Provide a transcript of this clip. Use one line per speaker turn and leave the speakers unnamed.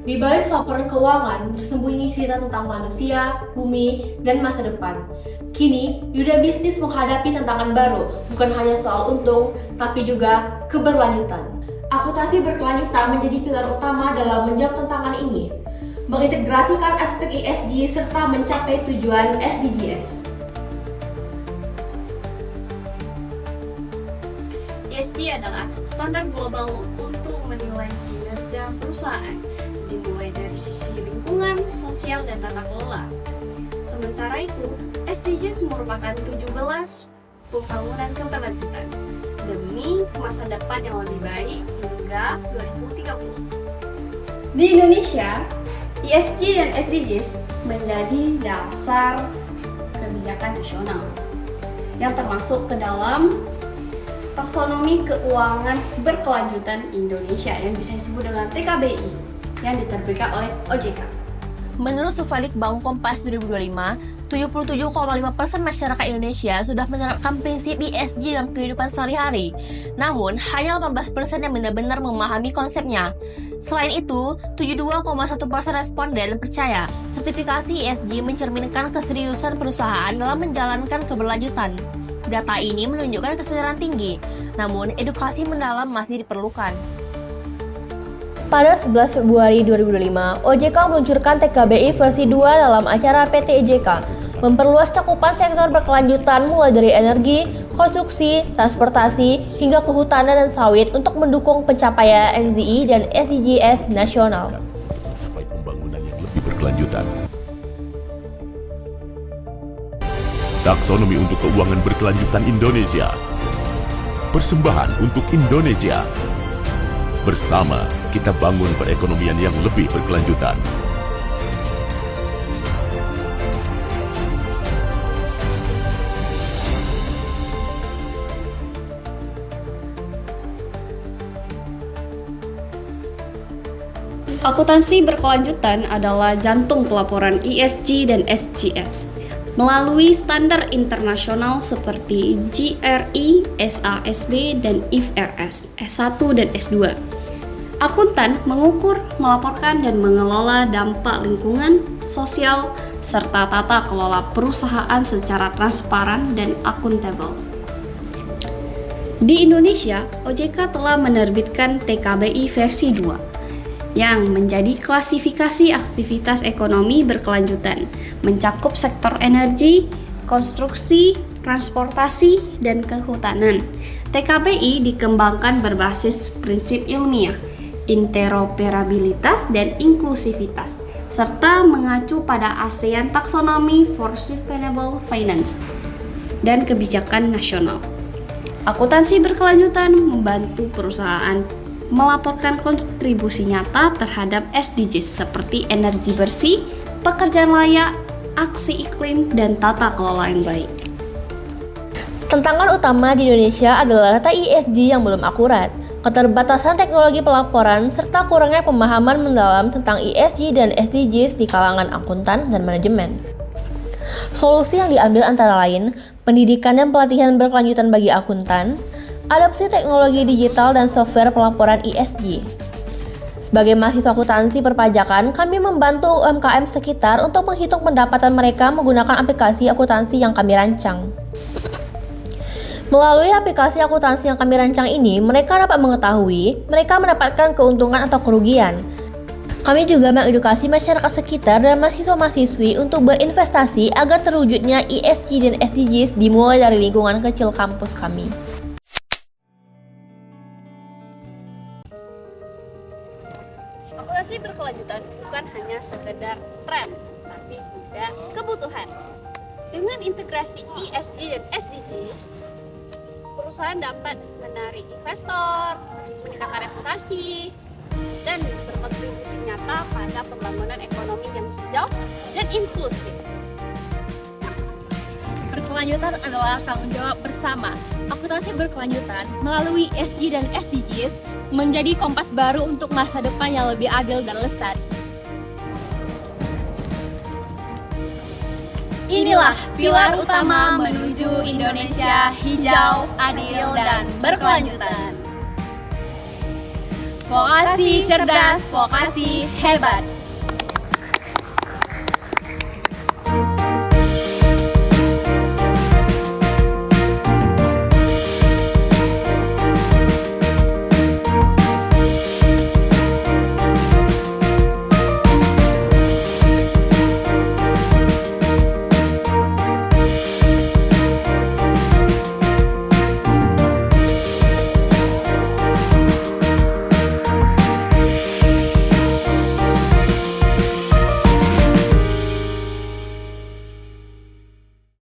Di balik laporan keuangan, tersembunyi cerita tentang manusia, bumi, dan masa depan. Kini, dunia bisnis menghadapi tantangan baru, bukan hanya soal untung, tapi juga keberlanjutan. Akuntansi berkelanjutan menjadi pilar utama dalam menjawab tantangan ini, mengintegrasikan aspek ESG serta mencapai tujuan SDGs.
ESG adalah standar global untuk menilai kinerja perusahaan, dimulai dari sisi lingkungan, sosial, dan tata kelola. Sementara itu, SDGs merupakan 17 pembangunan keberlanjutan demi masa depan yang lebih baik hingga 2030.
Di Indonesia, ESG dan SDGs menjadi dasar kebijakan nasional yang termasuk ke dalam taksonomi keuangan berkelanjutan Indonesia yang bisa disebut dengan TKBI yang diterbitkan oleh OJK.
Menurut Survei Litbang Kompas 2025, 77,5% masyarakat Indonesia sudah menerapkan prinsip ESG dalam kehidupan sehari-hari. Namun, hanya 18% yang benar-benar memahami konsepnya. Selain itu, 72,1% responden percaya sertifikasi ESG mencerminkan keseriusan perusahaan dalam menjalankan keberlanjutan. Data ini menunjukkan kesadaran tinggi, namun edukasi mendalam masih diperlukan. Pada 11 Februari 2025, OJK meluncurkan TKBI versi 2 dalam acara PT EJK, memperluas cakupan sektor berkelanjutan mulai dari energi, konstruksi, transportasi, hingga kehutanan dan sawit untuk mendukung pencapaian NZI dan SDGs nasional.
Mencapai pembangunan yang lebih berkelanjutan. Taksonomi untuk keuangan berkelanjutan Indonesia. Persembahan untuk Indonesia. Bersama kita bangun perekonomian yang lebih berkelanjutan.
Akuntansi berkelanjutan adalah jantung pelaporan ESG dan SGS. Melalui standar internasional seperti GRI, SASB, dan IFRS S1 dan S2. Akuntan mengukur, melaporkan, dan mengelola dampak lingkungan, sosial, serta tata kelola perusahaan secara transparan dan akuntabel. Di Indonesia, OJK telah menerbitkan TKBI versi 2 yang menjadi klasifikasi aktivitas ekonomi berkelanjutan, mencakup sektor energi, konstruksi, transportasi, dan kehutanan. TKBI dikembangkan berbasis prinsip ilmiah, interoperabilitas, dan inklusivitas, serta mengacu pada ASEAN Taxonomy for Sustainable Finance dan kebijakan nasional. Akuntansi berkelanjutan membantu perusahaan melaporkan kontribusi nyata terhadap SDGs seperti energi bersih, pekerjaan layak, aksi iklim, dan tata kelola yang baik.
Tantangan utama di Indonesia adalah data ESG yang belum akurat, keterbatasan teknologi pelaporan, serta kurangnya pemahaman mendalam tentang ESG dan SDGs di kalangan akuntan dan manajemen. Solusi yang diambil antara lain, pendidikan dan pelatihan berkelanjutan bagi akuntan, adopsi teknologi digital dan software pelaporan ESG. Sebagai mahasiswa akuntansi perpajakan, kami membantu UMKM sekitar untuk menghitung pendapatan mereka menggunakan aplikasi akuntansi yang kami rancang. Melalui aplikasi akuntansi yang kami rancang ini, mereka dapat mengetahui mereka mendapatkan keuntungan atau kerugian. Kami juga mengedukasi masyarakat sekitar dan mahasiswa-mahasiswi untuk berinvestasi agar terwujudnya ESG dan SDGs dimulai dari lingkungan kecil kampus kami.
Akuntansi berkelanjutan bukan hanya sekedar tren, tapi juga kebutuhan. Dengan integrasi ESG dan SDGs, perusahaan dapat menarik investor, meningkatkan reputasi, dan berkontribusi nyata pada pembangunan ekonomi yang hijau dan inklusif.
Berkelanjutan adalah tanggung jawab bersama. Akuntansi berkelanjutan melalui ESG dan SDGs menjadi kompas baru untuk masa depan yang lebih adil dan lestari.
Inilah pilar utama menuju Indonesia hijau, adil, dan berkelanjutan.
Vokasi cerdas, vokasi hebat.